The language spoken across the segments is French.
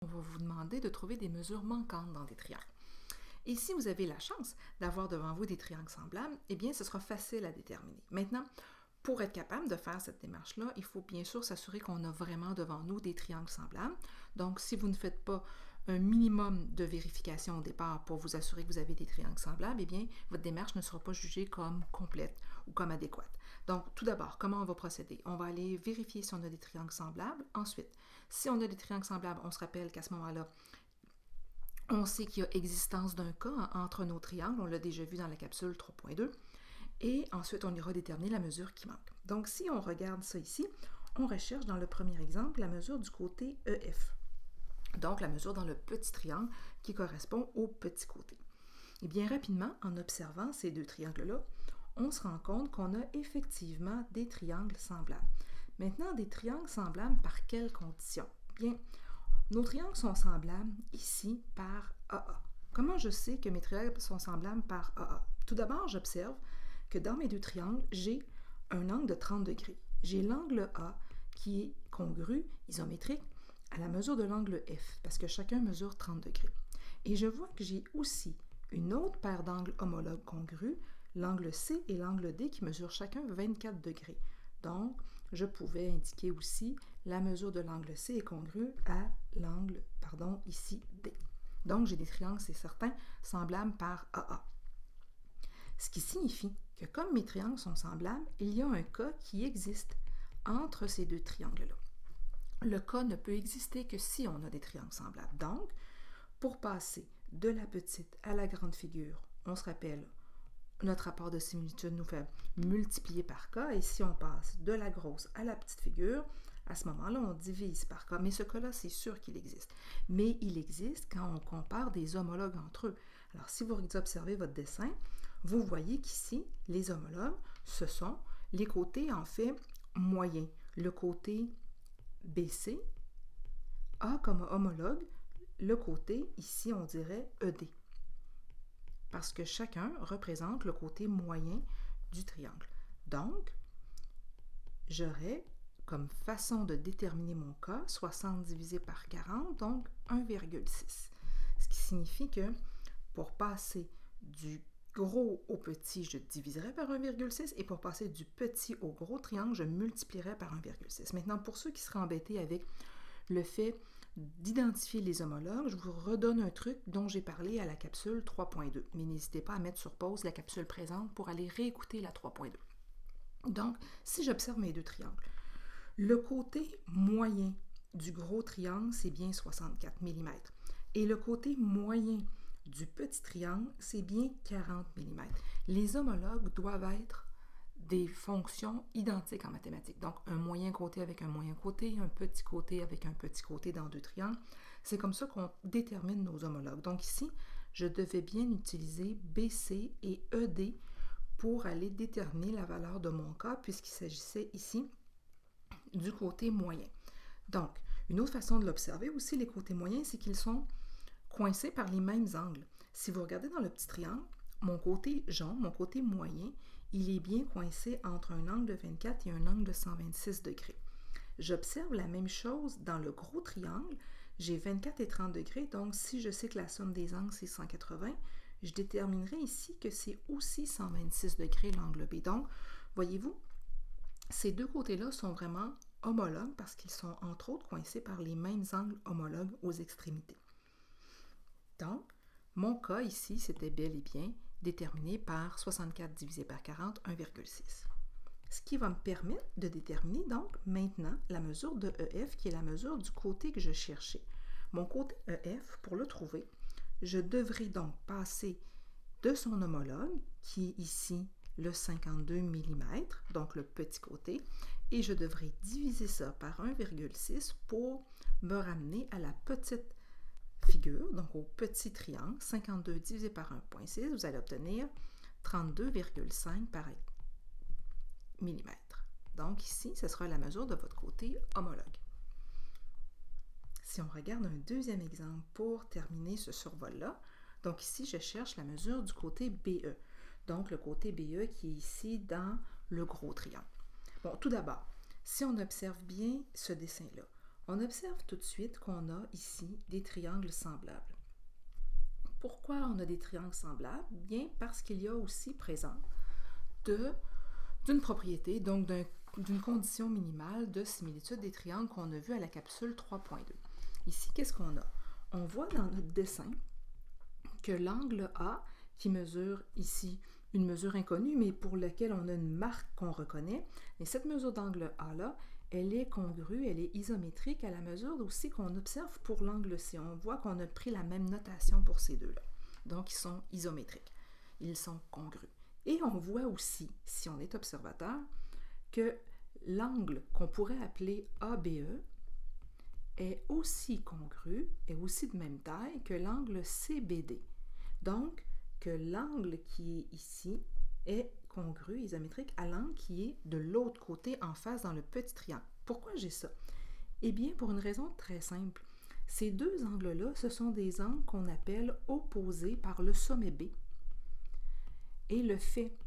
va vous demander de trouver des mesures manquantes dans des triangles. Et si vous avez la chance d'avoir devant vous des triangles semblables, eh bien, ce sera facile à déterminer. Maintenant, pour être capable de faire cette démarche-là, il faut bien sûr s'assurer qu'on a vraiment devant nous des triangles semblables. Donc, si vous ne faites pas un minimum de vérification au départ pour vous assurer que vous avez des triangles semblables, eh bien, votre démarche ne sera pas jugée comme complète ou comme adéquate. Donc, tout d'abord, comment on va procéder? On va aller vérifier si on a des triangles semblables. Ensuite, si on a des triangles semblables, on se rappelle qu'à ce moment-là, on sait qu'il y a existence d'un cas entre nos triangles. On l'a déjà vu dans la capsule 3.2. Et ensuite, on ira déterminer la mesure qui manque. Donc, si on regarde ça ici, on recherche dans le premier exemple la mesure du côté EF. Donc, la mesure dans le petit triangle qui correspond au petit côté. Et bien rapidement, en observant ces deux triangles-là, on se rend compte qu'on a effectivement des triangles semblables. Maintenant, des triangles semblables par quelles conditions? Bien, nos triangles sont semblables ici par AA. Comment je sais que mes triangles sont semblables par AA? Tout d'abord, j'observe que dans mes deux triangles, j'ai un angle de 30 degrés. J'ai l'angle A qui est congru, isométrique, à la mesure de l'angle F, parce que chacun mesure 30 degrés. Et je vois que j'ai aussi une autre paire d'angles homologues congrus, l'angle C et l'angle D, qui mesurent chacun 24 degrés. Donc, je pouvais indiquer aussi la mesure de l'angle C est congrue à l'angle, ici, D. Donc, j'ai des triangles, c'est certain, semblables par AA. Ce qui signifie que comme mes triangles sont semblables, il y a un cas qui existe entre ces deux triangles-là. Le cas ne peut exister que si on a des triangles semblables. Donc, pour passer de la petite à la grande figure, on se rappelle, notre rapport de similitude nous fait multiplier par k, et si on passe de la grosse à la petite figure, à ce moment-là, on divise par k. Mais ce cas-là, c'est sûr qu'il existe. Mais il existe quand on compare des homologues entre eux. Alors, si vous observez votre dessin, vous voyez qu'ici, les homologues, ce sont les côtés, en fait, moyens. Le côté BC a comme homologue le côté, ici, on dirait ED. Parce que chacun représente le côté moyen du triangle. Donc, j'aurai comme façon de déterminer mon cas 60 divisé par 40, donc 1,6. Ce qui signifie que pour passer du gros au petit, je diviserai par 1,6 et pour passer du petit au gros triangle, je multiplierai par 1,6. Maintenant, pour ceux qui seraient embêtés avec le fait d'identifier les homologues, je vous redonne un truc dont j'ai parlé à la capsule 3.2. Mais n'hésitez pas à mettre sur pause la capsule présente pour aller réécouter la 3.2. Donc, si j'observe mes deux triangles, le côté moyen du gros triangle, c'est bien 64 mm. Et le côté moyen du petit triangle, c'est bien 40 mm. Les homologues doivent être des fonctions identiques en mathématiques. Donc, un moyen côté avec un moyen côté, un petit côté avec un petit côté dans deux triangles. C'est comme ça qu'on détermine nos homologues. Donc ici, je devais bien utiliser BC et ED pour aller déterminer la valeur de mon cas, puisqu'il s'agissait ici du côté moyen. Donc, une autre façon de l'observer aussi, les côtés moyens, c'est qu'ils sont coincés par les mêmes angles. Si vous regardez dans le petit triangle, mon côté jaune, mon côté moyen, il est bien coincé entre un angle de 24 et un angle de 126 degrés. J'observe la même chose dans le gros triangle. J'ai 24 et 30 degrés, donc si je sais que la somme des angles, c'est 180, je déterminerai ici que c'est aussi 126 degrés l'angle B. Donc, voyez-vous, ces deux côtés-là sont vraiment homologues parce qu'ils sont entre autres coincés par les mêmes angles homologues aux extrémités. Donc, mon cas ici, c'était bel et bien déterminé par 64 divisé par 40, 1,6. Ce qui va me permettre de déterminer donc maintenant la mesure de EF, qui est la mesure du côté que je cherchais. Mon côté EF, pour le trouver, je devrais donc passer de son homologue, qui est ici le 52 mm, donc le petit côté, et je devrais diviser ça par 1,6 pour me ramener à la petite figure, donc au petit triangle. 52 divisé par 1,6, vous allez obtenir 32,5 par millimètre. Donc ici, ce sera la mesure de votre côté homologue. Si on regarde un deuxième exemple pour terminer ce survol-là, donc ici, je cherche la mesure du côté BE. Donc le côté BE qui est ici dans le gros triangle. Bon, tout d'abord, si on observe bien ce dessin-là, on observe tout de suite qu'on a ici des triangles semblables. Pourquoi on a des triangles semblables? Bien parce qu'il y a aussi présent d'une propriété, donc d'une condition minimale de similitude des triangles qu'on a vu à la capsule 3.2. Ici, qu'est-ce qu'on a? On voit dans notre dessin que l'angle A, qui mesure ici une mesure inconnue, mais pour laquelle on a une marque qu'on reconnaît, et cette mesure d'angle A-là, elle est congrue, elle est isométrique à la mesure aussi qu'on observe pour l'angle C. On voit qu'on a pris la même notation pour ces deux-là. Donc, ils sont isométriques. Ils sont congrus. Et on voit aussi, si on est observateur, que l'angle qu'on pourrait appeler ABE est aussi congru, est aussi de même taille que l'angle CBD. Donc, que l'angle qui est ici est congru, isométrique, à l'angle qui est de l'autre côté en face dans le petit triangle. Pourquoi j'ai ça? Eh bien, pour une raison très simple. Ces deux angles-là, ce sont des angles qu'on appelle opposés par le sommet B. Et le fait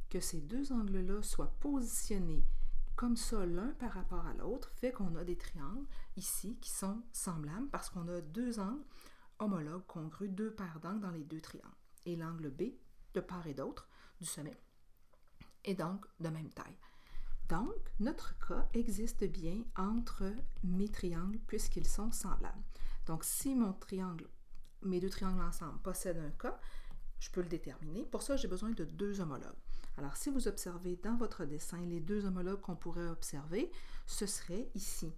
que ces deux angles-là soient positionnés comme ça, l'un par rapport à l'autre, fait qu'on a des triangles ici qui sont semblables parce qu'on a deux angles homologues congrus, deux paires d'angles dans les deux triangles. Et l'angle B, de part et d'autre du sommet, est donc de même taille. Donc, notre cas existe bien entre mes triangles puisqu'ils sont semblables. Donc, si mes deux triangles ensemble possèdent un cas, je peux le déterminer. Pour ça, j'ai besoin de deux homologues. Alors, si vous observez dans votre dessin les deux homologues qu'on pourrait observer, ce serait ici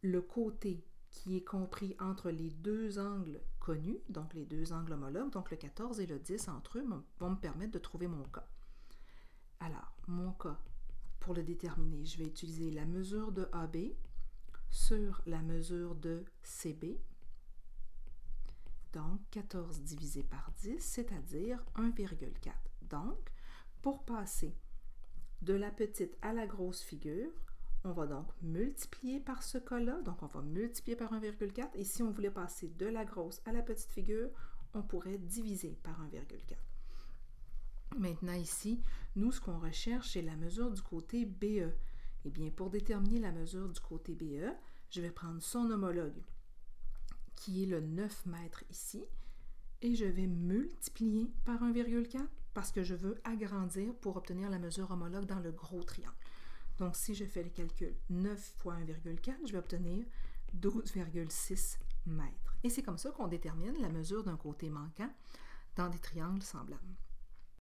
le côté qui est compris entre les deux angles connus, donc les deux angles homologues, donc le 14 et le 10 entre eux vont me permettre de trouver mon cas. Alors, mon cas, pour le déterminer, je vais utiliser la mesure de AB sur la mesure de CB. Donc, 14 divisé par 10, c'est-à-dire 1,4. Donc, pour passer de la petite à la grosse figure, on va donc multiplier par ce cas-là. Donc, on va multiplier par 1,4. Et si on voulait passer de la grosse à la petite figure, on pourrait diviser par 1,4. Maintenant, ici, nous, ce qu'on recherche, c'est la mesure du côté BE. Eh bien, pour déterminer la mesure du côté BE, je vais prendre son homologue, qui est le 9 mètres ici, et je vais multiplier par 1,4 parce que je veux agrandir pour obtenir la mesure homologue dans le gros triangle. Donc, si je fais le calcul 9 fois 1,4, je vais obtenir 12,6 mètres. Et c'est comme ça qu'on détermine la mesure d'un côté manquant dans des triangles semblables.